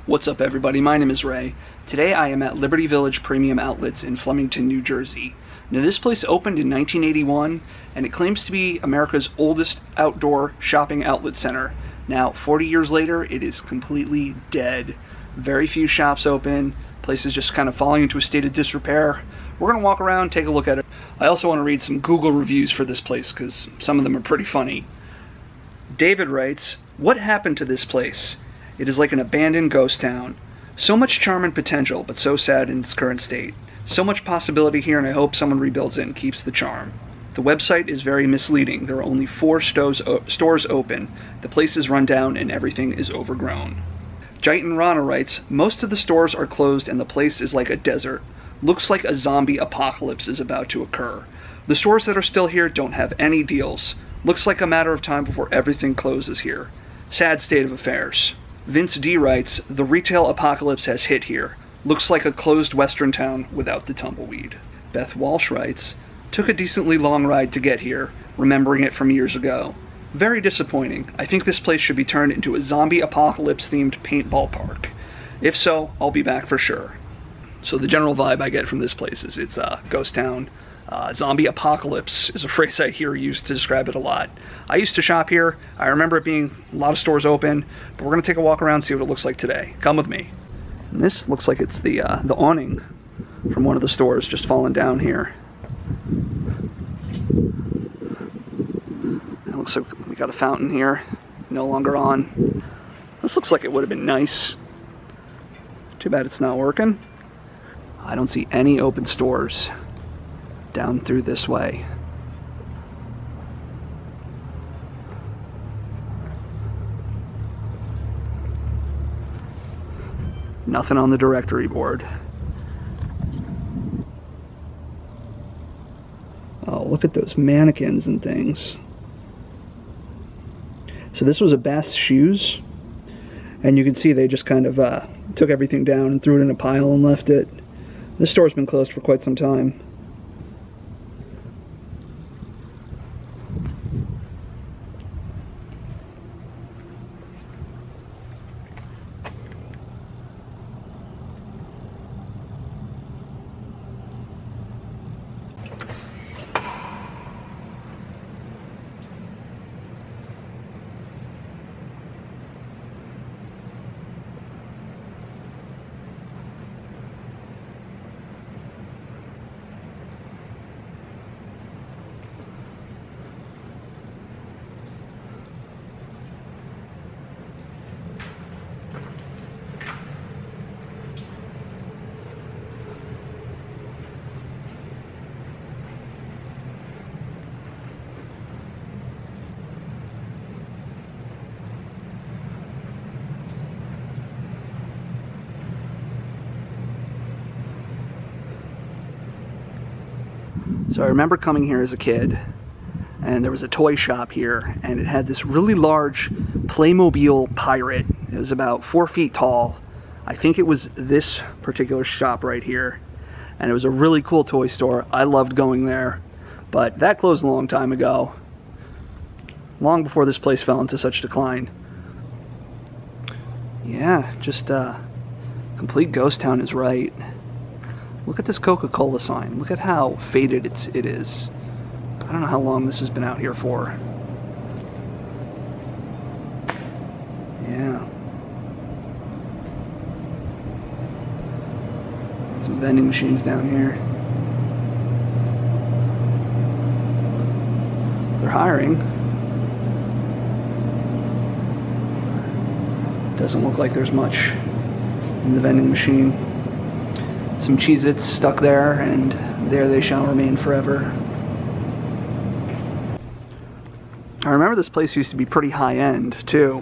What's up, everybody? My name is Ray. Today I am at Liberty Village Premium Outlets in Flemington, New Jersey. Now, this place opened in 1981 and it claims to be America's oldest outdoor shopping outlet center. Now, 40 years later, it is completely dead. Very few shops open, places just kind of falling into a state of disrepair. We're going to walk around, take a look at it. I also want to read some Google reviews for this place because some of them are pretty funny. David writes, "What happened to this place? It is like an abandoned ghost town. So much charm and potential, but so sad in its current state. So much possibility here, and I hope someone rebuilds it and keeps the charm. The website is very misleading. There are only 4 stores open. The place is run down and everything is overgrown." Jaitan Rana writes, "Most of the stores are closed and the place is like a desert. Looks like a zombie apocalypse is about to occur. The stores that are still here don't have any deals. Looks like a matter of time before everything closes here. Sad state of affairs." Vince D writes, "The retail apocalypse has hit here. Looks like a closed western town without the tumbleweed." Beth Walsh writes, "Took a decently long ride to get here, remembering it from years ago. Very disappointing. I think this place should be turned into a zombie apocalypse themed paintball park. If so, I'll be back for sure." So the general vibe I get from this place is it's a ghost town. Zombie apocalypse is a phrase I hear used to describe it a lot. I used to shop here. I remember it being a lot of stores open, but we're going to take a walk around and see what it looks like today. Come with me. And this looks like it's the awning from one of the stores just fallen down here. It looks like we got a fountain here, no longer on. This looks like it would have been nice. Too bad it's not working. I don't see any open stores down through this way. Nothing on the directory board. Oh, look at those mannequins and things. So this was a Bass Shoes, and you can see they just kind of took everything down and threw it in a pile and left it. This store's been closed for quite some time. So I remember coming here as a kid, and there was a toy shop here, and it had this really large Playmobil pirate. It was about 4 feet tall. I think it was this particular shop right here, and it was a really cool toy store. I loved going there, but that closed a long time ago, long before this place fell into such decline. Yeah, just complete ghost town is right. Look at this Coca-Cola sign. Look at how faded it is. I don't know how long this has been out here for. Yeah. Some vending machines down here. They're hiring. Doesn't look like there's much in the vending machine. Some Cheez-Its stuck there, and there they shall remain forever. I remember this place used to be pretty high-end, too.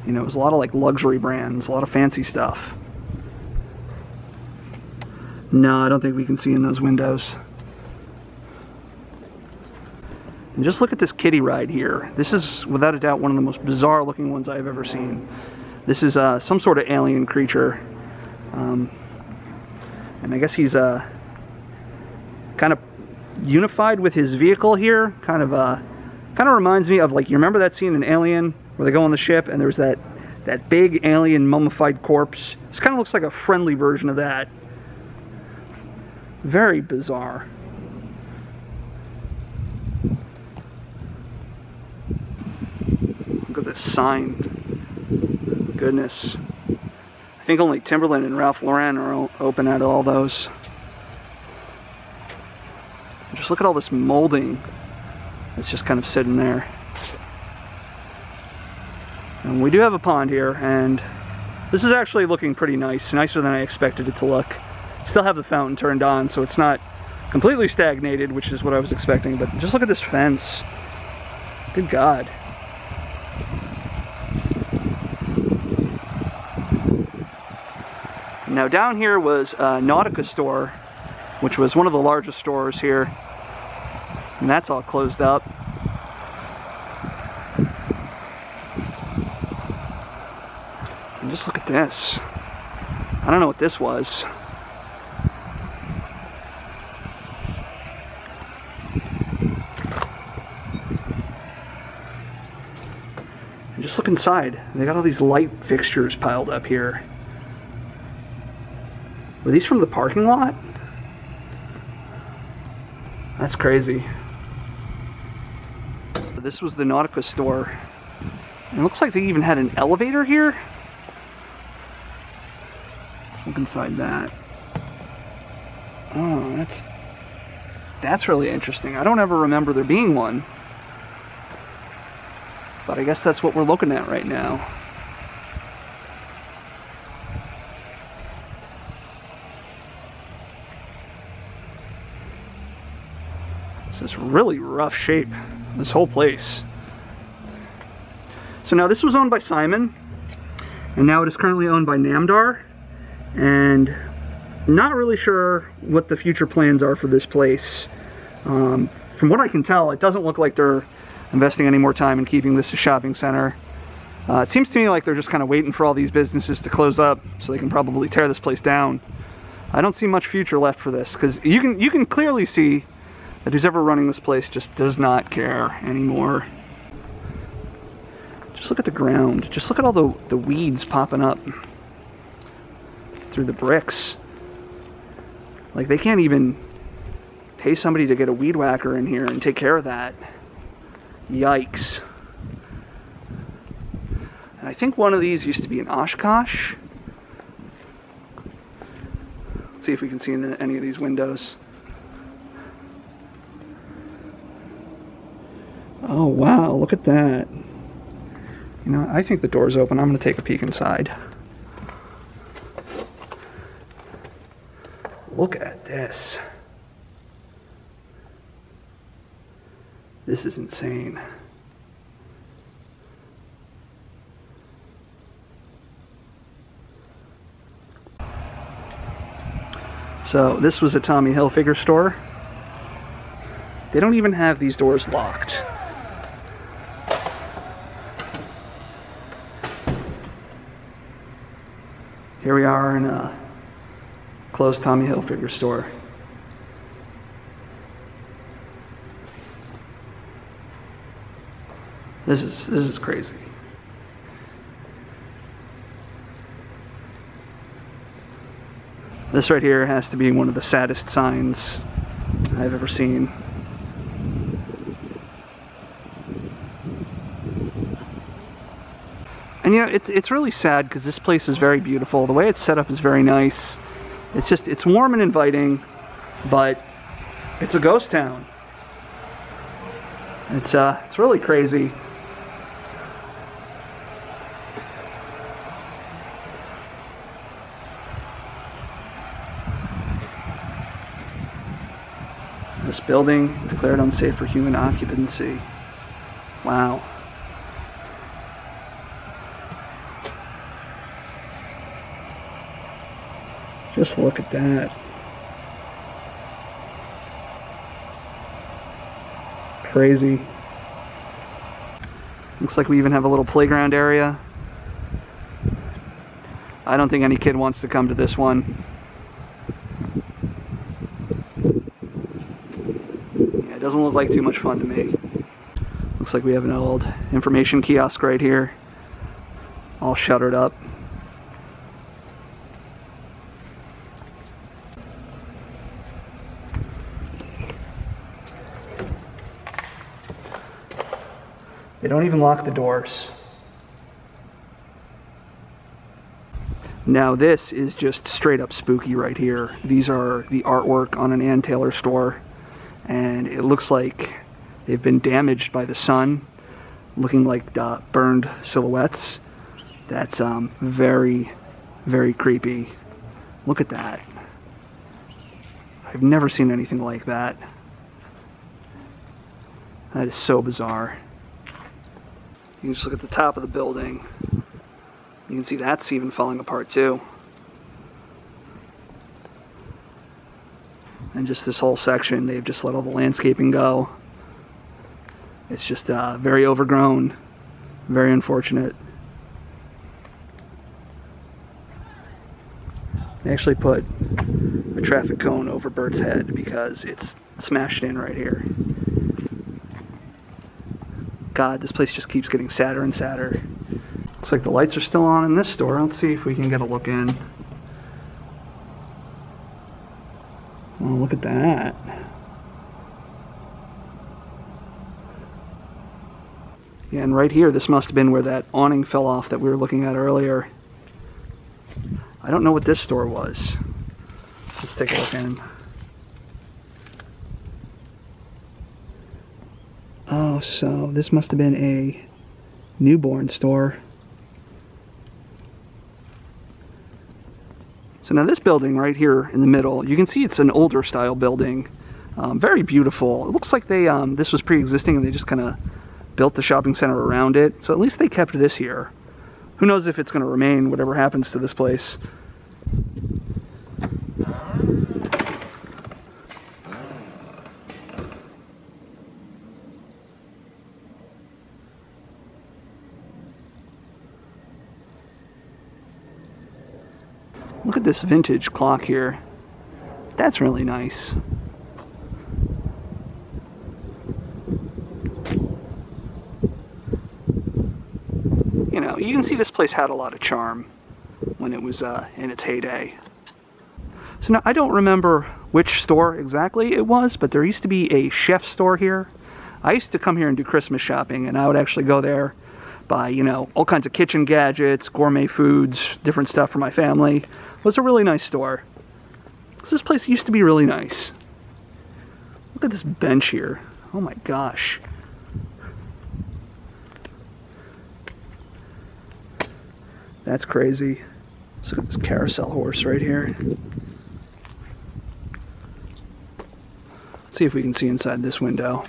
You know, it was a lot of like luxury brands, a lot of fancy stuff. No, I don't think we can see in those windows. And just look at this kiddie ride here. This is, without a doubt, one of the most bizarre looking ones I've ever seen. This is some sort of alien creature. And I guess he's kind of unified with his vehicle here. Kind of reminds me of, like, you remember that scene in Alien where they go on the ship and there's that that big alien mummified corpse. This kind of looks like a friendly version of that. Very bizarre. Look at this sign. Goodness. I think only Timberland and Ralph Lauren are open at all those. Just look at all this molding that's just kind of sitting there. And we do have a pond here, and this is actually looking pretty nice, nicer than I expected it to look. Still have the fountain turned on, so it's not completely stagnated, which is what I was expecting, but just look at this fence. Good God. Now down here was a Nautica store, which was one of the largest stores here, and that's all closed up. And just look at this. I don't know what this was. And just look inside. They got all these light fixtures piled up here. Were these from the parking lot? That's crazy. This was the Nautica store. It looks like they even had an elevator here. Let's look inside that. Oh, that's really interesting. I don't ever remember there being one. But I guess that's what we're looking at right now. It's this really rough shape, this whole place. So now this was owned by Simon, and now it is currently owned by Namdar, and not really sure what the future plans are for this place. From what I can tell, it doesn't look like they're investing any more time in keeping this a shopping center. It seems to me like they're just kind of waiting for all these businesses to close up so they can probably tear this place down. I don't see much future left for this, because you can clearly see that who's ever running this place just does not care anymore. Just look at the ground. Just look at all the weeds popping up through the bricks. Like, they can't even pay somebody to get a weed whacker in here and take care of that. Yikes. And I think one of these used to be an Oshkosh. Let's see if we can see in any of these windows. Oh wow, look at that. You know, I think the door's open. I'm going to take a peek inside. Look at this. This is insane. So this was a Tommy Hilfiger store. They don't even have these doors locked. Here we are in a closed Tommy Hilfiger store. This is crazy. This right here has to be one of the saddest signs I've ever seen. And you know, it's really sad because this place is very beautiful. The way it's set up is very nice. It's warm and inviting, but it's a ghost town. It's really crazy. This building declared unsafe for human occupancy. Wow. Just look at that. Crazy. Looks like we even have a little playground area. I don't think any kid wants to come to this one. Yeah, it doesn't look like too much fun to me. Looks like we have an old information kiosk right here. all shuttered up. They don't even lock the doors. Now this is just straight up spooky right here. These are the artwork on an Ann Taylor store, and it looks like they've been damaged by the sun, looking like burned silhouettes. That's very, very creepy. Look at that. I've never seen anything like that. That is so bizarre. You can just look at the top of the building. You can see that's even falling apart too. And just this whole section, they've just let all the landscaping go. It's just very overgrown, very unfortunate. They actually put a traffic cone over Bert's head because it's smashed in right here. God, this place just keeps getting sadder and sadder. Looks like the lights are still on in this store. Let's see if we can get a look in. Oh, look at that. Yeah, and right here, this must have been where that awning fell off that we were looking at earlier. I don't know what this store was. Let's take a look in. Oh, so this must have been a newborn store. So now this building right here in the middle, you can see it's an older style building. Very beautiful. It looks like they this was pre-existing and they just kind of built the shopping center around it. So at least they kept this here. Who knows if it's going to remain, whatever happens to this place. Look at this vintage clock here. That's really nice. You know, you can see this place had a lot of charm when it was in its heyday. So now, I don't remember which store exactly it was, but there used to be a chef store here. I used to come here and do Christmas shopping, and I would actually go there, buy, you know, all kinds of kitchen gadgets, gourmet foods, different stuff for my family. It was a really nice store. So this place used to be really nice. Look at this bench here. Oh my gosh. That's crazy. Let's look at this carousel horse right here. Let's see if we can see inside this window.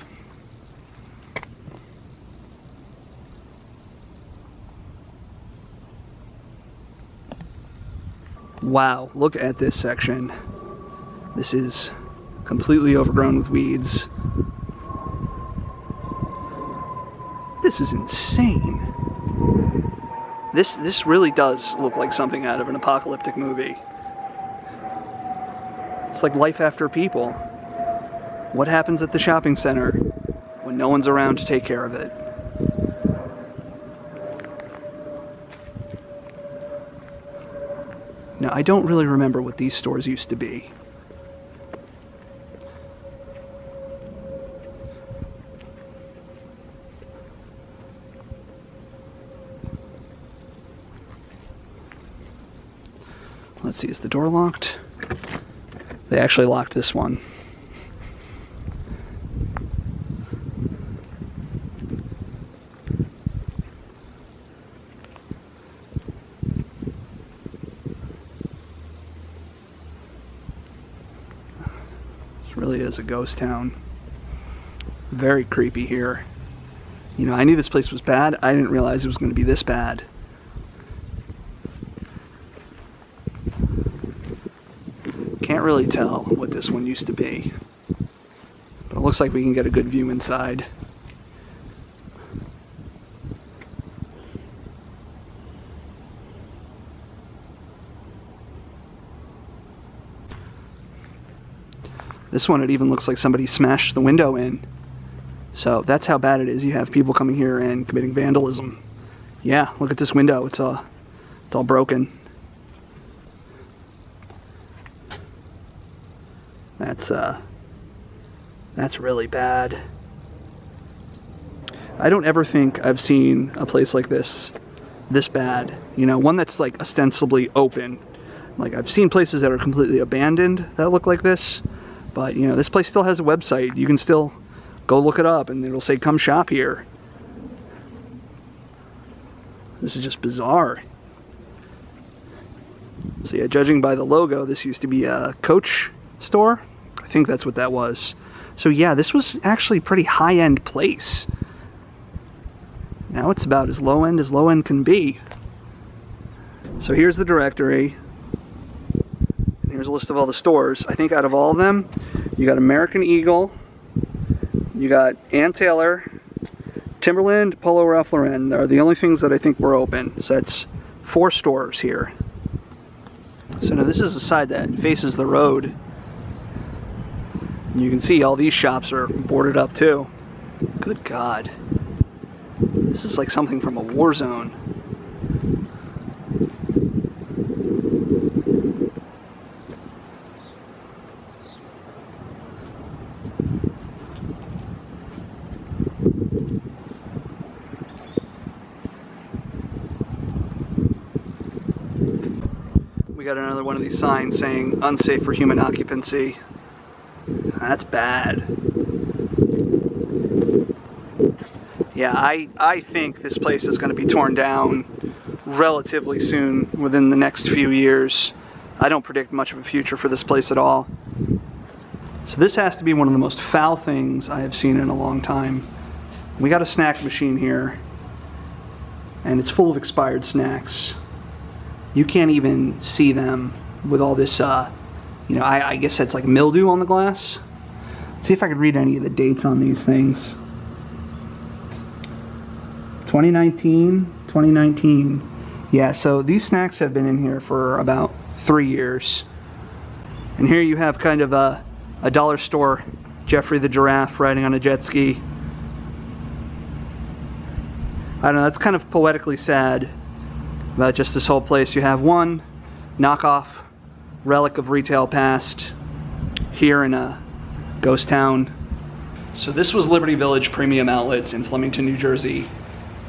Wow, look at this section. This is completely overgrown with weeds. This is insane. This really does look like something out of an apocalyptic movie. It's like Life After People. What happens at the shopping center when no one's around to take care of it? Now, I don't really remember what these stores used to be. Let's see, is the door locked? They actually locked this one. This really is a ghost town. Very creepy here. You know, I knew this place was bad. I didn't realize it was going to be this bad. Can't really tell what this one used to be, but it looks like we can get a good view inside. This one, it even looks like somebody smashed the window in. So that's how bad it is. You have people coming here and committing vandalism Yeah, look at this window. It's all broken. That's really bad. I don't ever think I've seen a place like this bad. You know, one that's like ostensibly open. Like, I've seen places that are completely abandoned that look like this, but you know, this place still has a website. You can still go look it up and it'll say come shop here. This is just bizarre. So yeah, judging by the logo, this used to be a Coach store. I think that's what that was. So yeah, this was actually a pretty high-end place. Now it's about as low-end can be. So here's the directory. And here's a list of all the stores. I think out of all of them, you got American Eagle, you got Ann Taylor, Timberland, Polo Ralph Lauren are the only things that I think were open. So that's 4 stores here. So now this is the side that faces the road. And you can see all these shops are boarded up too. Good God. This is like something from a war zone. We got another one of these signs saying unsafe for human occupancy. That's bad. Yeah, I think this place is going to be torn down relatively soon, within the next few years. I don't predict much of a future for this place at all. So this has to be one of the most foul things I have seen in a long time. We got a snack machine here, and it's full of expired snacks. You can't even see them with all this, you know, I guess that's like mildew on the glass. Let's see if I could read any of the dates on these things. 2019. Yeah, so these snacks have been in here for about 3 years. And here you have kind of a dollar store Jeffrey the giraffe riding on a jet ski. I don't know, that's kind of poetically sad about just this whole place. You have one knockoff relic of retail past here in a ghost town. So this was Liberty Village Premium Outlets in Flemington, New Jersey.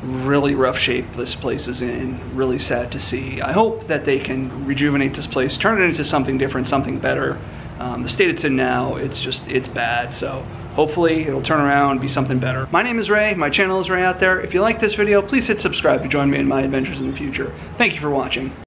Really rough shape this place is in. Really sad to see. I hope that they can rejuvenate this place, turn it into something different, something better. The state it's in now, it's bad. So hopefully it'll turn around and be something better. My name is Ray. My channel is Ray out there. If you like this video, please hit subscribe to join me in my adventures in the future. Thank you for watching.